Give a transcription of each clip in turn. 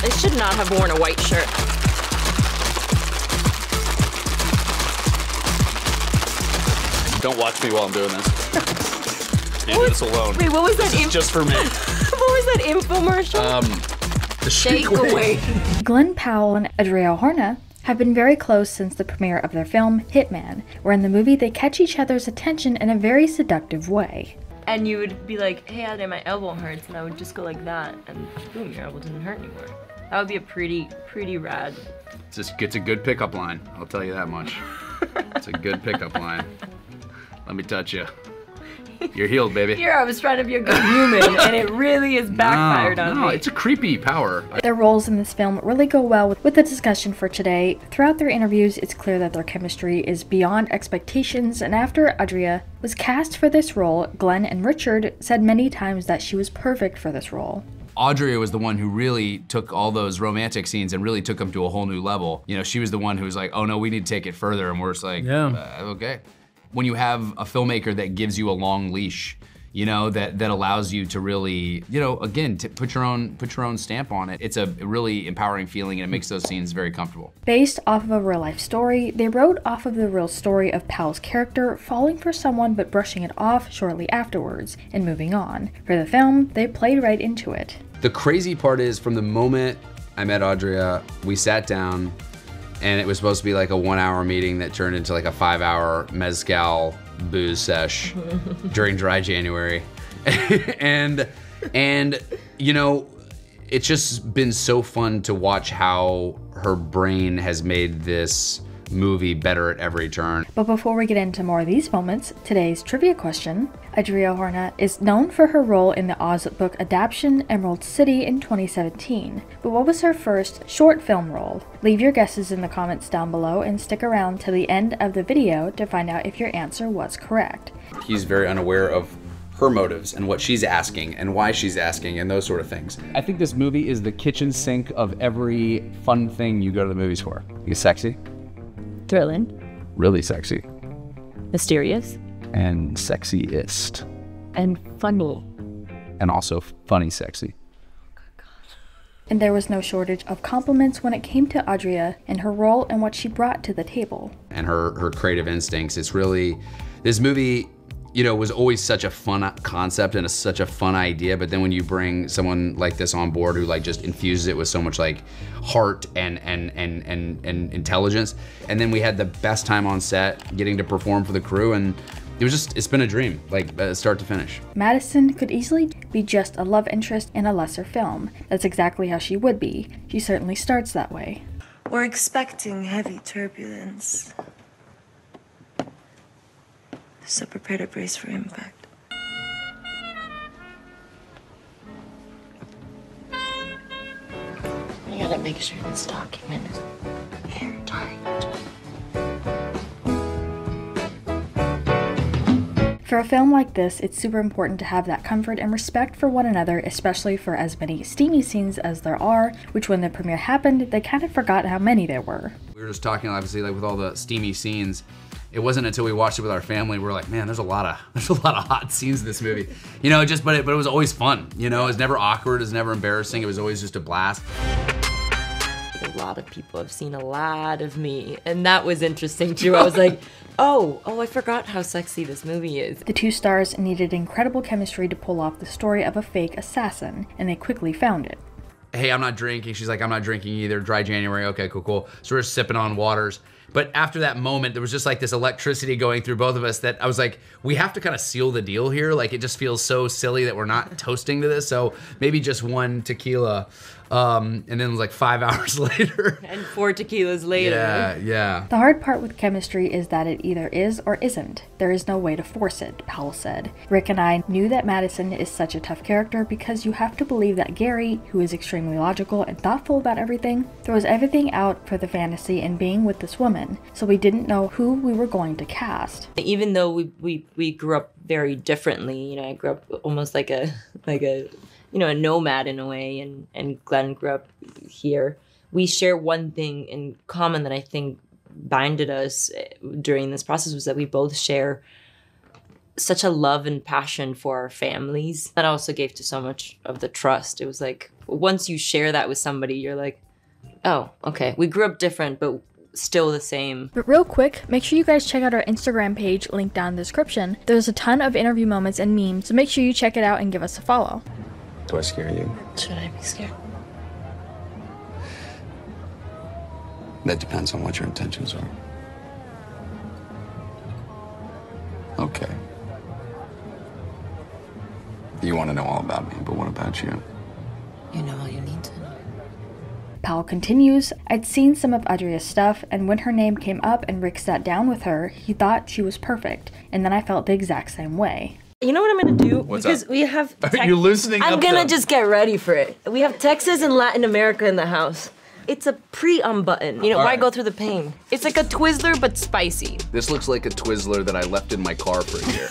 They should not have worn a white shirt. Don't watch me while I'm doing this. Leave this alone. Wait, what was that? This is just for me. What was that infomercial? The Shake away. Glenn Powell and Adria Arjona have been very close since the premiere of their film Hitman, where in the movie they catch each other's attention in a very seductive way. And you would be like, hey, Adria, my elbow hurts, and I would just go like that, and boom, your elbow didn't hurt anymore. That would be a pretty rad. It's a good pickup line, I'll tell you that much. It's a good pickup line. Let me touch you. You're healed, baby. Here, I was trying to be a good human, and it really is backfired on me. No, it's a creepy power. Their roles in this film really go well with the discussion for today. Throughout their interviews, it's clear that their chemistry is beyond expectations, and after Adria was cast for this role, Glenn and Richard said many times that she was perfect for this role. Adria was the one who really took all those romantic scenes and really took them to a whole new level. You know, she was the one who was like, oh no, we need to take it further, and we're just like, okay. When you have a filmmaker that gives you a long leash, you know, that allows you to really, you know, again, to put your own stamp on it, it's a really empowering feeling, and it makes those scenes very comfortable. Based off of a real life story, they wrote off of the real story of Powell's character falling for someone but brushing it off shortly afterwards and moving on. For the film, they played right into it. The crazy part is, from the moment I met Adria, we sat down, and it was supposed to be like a 1-hour meeting that turned into like a 5-hour mezcal booze sesh during dry January. and you know, it's just been so fun to watch how her brain has made this movie better at every turn. But before we get into more of these moments, today's trivia question. Adria Arjona is known for her role in the Oz book adaptation Emerald City in 2017. But what was her first short film role? Leave your guesses in the comments down below and stick around to the end of the video to find out if your answer was correct. He's very unaware of her motives and what she's asking and why she's asking and those sort of things. I think this movie is the kitchen sink of every fun thing you go to the movies for. He's sexy. Thrilling. Really sexy. Mysterious. And sexiest. And funny. And also funny sexy. And there was no shortage of compliments when it came to Adria and her role and what she brought to the table. And her creative instincts. It's really, this movie, you know, was always such a fun concept and such a fun idea, but then when you bring someone like this on board who like just infuses it with so much like heart and intelligence, and then we had the best time on set getting to perform for the crew, and it's been a dream, like start to finish. Madison could easily be just a love interest in a lesser film. That's exactly how she would be. She certainly starts that way. We're expecting heavy turbulence. So prepare to brace for impact. I gotta make sure this document is airtight. For a film like this, it's super important to have that comfort and respect for one another, especially for as many steamy scenes as there are, which when the premiere happened, they kind of forgot how many there were. We were just talking, obviously, like with all the steamy scenes. It wasn't until we watched it with our family, we were like, man, there's a lot of hot scenes in this movie. You know, but it was always fun. You know, it was never awkward, it was never embarrassing, it was always just a blast. A lot of people have seen a lot of me, and that was interesting too. I was like, oh, I forgot how sexy this movie is. The two stars needed incredible chemistry to pull off the story of a fake assassin, and they quickly found it. Hey, I'm not drinking. She's like, I'm not drinking either. Dry January. Okay, cool. So we're sipping on waters. But after that moment, there was just like this electricity going through both of us that I was like, we have to kind of seal the deal here. Like, it just feels so silly that we're not toasting to this. So maybe just one tequila. And then it was like 5 hours later. And 4 tequilas later. Yeah. The hard part with chemistry is that it either is or isn't. There is no way to force it, Powell said. Rick and I knew that Madison is such a tough character because you have to believe that Gary, who is extremely logical and thoughtful about everything, throws everything out for the fantasy and being with this woman. So we didn't know who we were going to cast. Even though we grew up very differently, you know, I grew up almost like a you know, a nomad in a way, and Glenn grew up here. We share one thing in common that I think binded us during this process was that we both share such a love and passion for our families. That also gave to so much of the trust. It was like, once you share that with somebody, you're like, oh, okay. We grew up different, but still the same. But real quick, make sure you guys check out our Instagram page, linked down in the description. There's a ton of interview moments and memes, so make sure you check it out and give us a follow. Do I scare you? Should I be scared? That depends on what your intentions are. Okay. You want to know all about me, but what about you? You know all you need to know. Powell continues, I'd seen some of Adria's stuff, and when her name came up and Rick sat down with her, he thought she was perfect, and then I felt the exact same way. You know what I'm gonna do? What's because up? we have Are you loosening I'm up gonna the- just get ready for it. We have Texas and Latin America in the house. It's a pre-button. You know, why right. go through the pain? It's like a Twizzler, but spicy. This looks like a Twizzler that I left in my car for a year.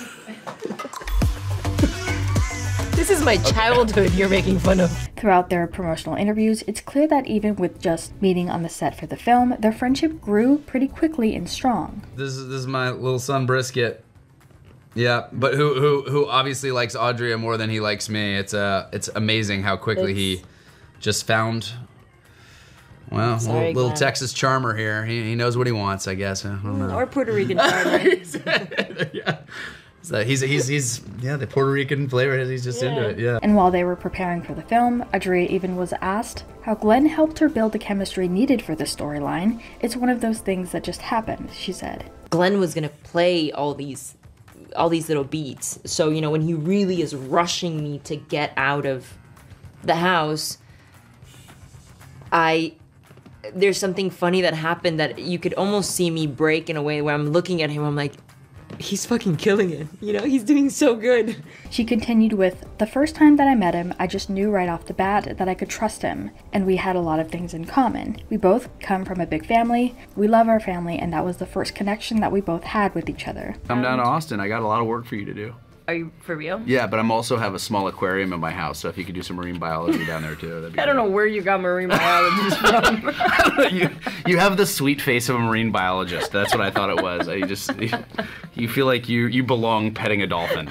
This is my childhood you're making fun of. Throughout their promotional interviews, it's clear that even with just meeting on the set for the film, their friendship grew pretty quickly and strong. This is my little son Brisket. Yeah, but who obviously likes Audria more than he likes me. It's amazing how quickly he just found, well, Sorry, little Glenn. Texas charmer here. He knows what he wants, I guess. I don't know. Or Puerto Rican charmer. Yeah. So he's the Puerto Rican flavor. He's just into it. Yeah. And while they were preparing for the film, Adria even was asked how Glenn helped her build the chemistry needed for the storyline. It's one of those things that just happened, she said. Glenn was gonna play all these little beats. So, you know, when he really is rushing me to get out of the house, there's something funny that happened that you could almost see me break in a way where I'm looking at him, I'm like, he's fucking killing it. You know, he's doing so good. She continued with, the first time that I met him, I just knew right off the bat that I could trust him, and we had a lot of things in common. We both come from a big family, we love our family, and that was the first connection that we both had with each other. Come down to Austin. I got a lot of work for you to do. Are you for real? Yeah, but I'm also have a small aquarium in my house, so if you could do some marine biology down there too, that'd be I don't know where you got marine biologists from. you have the sweet face of a marine biologist. That's what I thought it was. You feel like you belong petting a dolphin.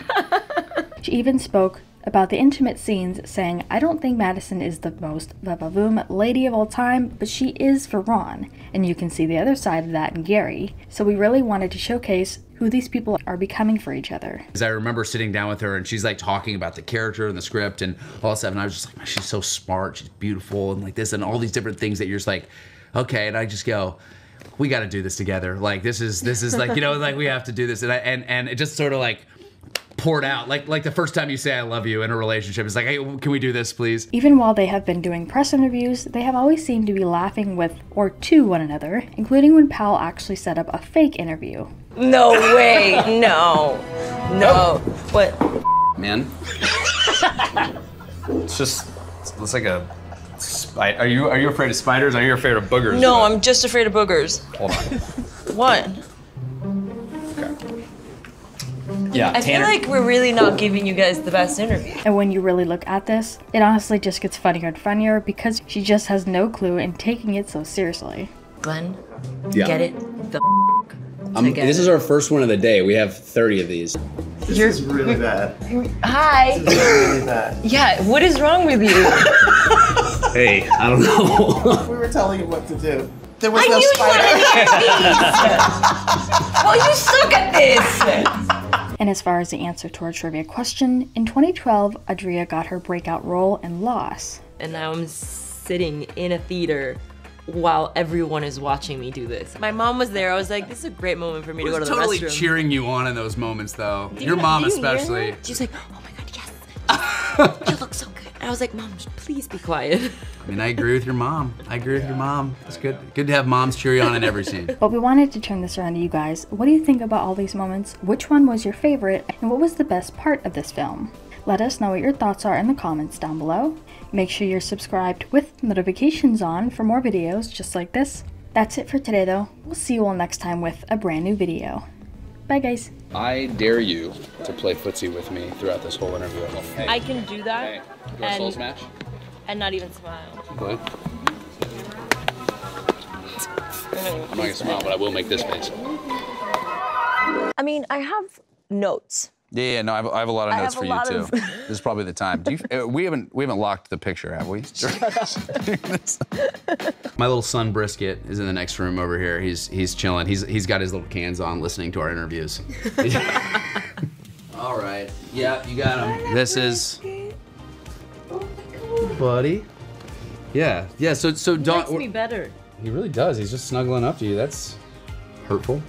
She even spoke about the intimate scenes, saying, I don't think Madison is the most va-va-voom lady of all time, but she is for Ron, and you can see the other side of that in Gary. So we really wanted to showcase who these people are becoming for each other. As I remember sitting down with her and she's like talking about the character and the script and all that stuff, and I was just like, man, she's so smart, she's beautiful, and like this and all these different things that you're just like, okay, and I just go, we got to do this together. Like this is like, you know, like we have to do this, and it just sort of like poured out like the first time you say I love you in a relationship. It's like, hey, can we do this, please? Even while they have been doing press interviews, they have always seemed to be laughing with or to one another, including when Powell actually set up a fake interview. No way. No. What? Man. It's like a spider. Are you afraid of spiders? Or are you afraid of boogers? No, I'm just afraid of boogers. Hold on. What? Yeah, I feel like we're really not giving you guys the best interview. And when you really look at this, it honestly just gets funnier and funnier because she just has no clue in taking it so seriously. Glenn, Yeah. get it the together. This is our first one of the day. We have 30 of these. This is really bad. Hi. This is really bad. Yeah, what is wrong with you? Hey, I don't know. We were telling you what to do. There was I no knew you wanted spider. to do this. Well, you suck at this. And as far as the answer to our trivia question, in 2012, Adria got her breakout role in Loss. And now I'm sitting in a theater while everyone is watching me do this. My mom was there. I was like, this is a great moment for me to go to the totally restroom. cheering you on in those moments, though. Do Your mom do you hear especially. her? She's like, oh my God, yes. You look so good. And I was like, Mom, please be quiet. I mean, I agree with your mom. It's good to have moms cheer you on in every scene. But we wanted to turn this around to you guys. What do you think about all these moments? Which one was your favorite? And what was the best part of this film? Let us know what your thoughts are in the comments down below. Make sure you're subscribed with notifications on for more videos just like this. That's it for today though. We'll see you all next time with a brand new video. Bye guys. I dare you to play footsie with me throughout this whole interview. Hey, I can do that hey, you want a soul smash? and not even smile. Good. I'm not gonna smile, but I will make this face. I mean, I have notes, Yeah, no, I have a lot of I notes have for a you lot too. of- This is probably the time. Do you, we haven't locked the picture, have we? My little son Brisket is in the next room over here. He's chilling. He's got his little cans on, listening to our interviews. All right. Yeah, you got him. This is, buddy. Yeah, yeah. So He Dawn. likes me better. He really does. He's just snuggling up to you. That's hurtful.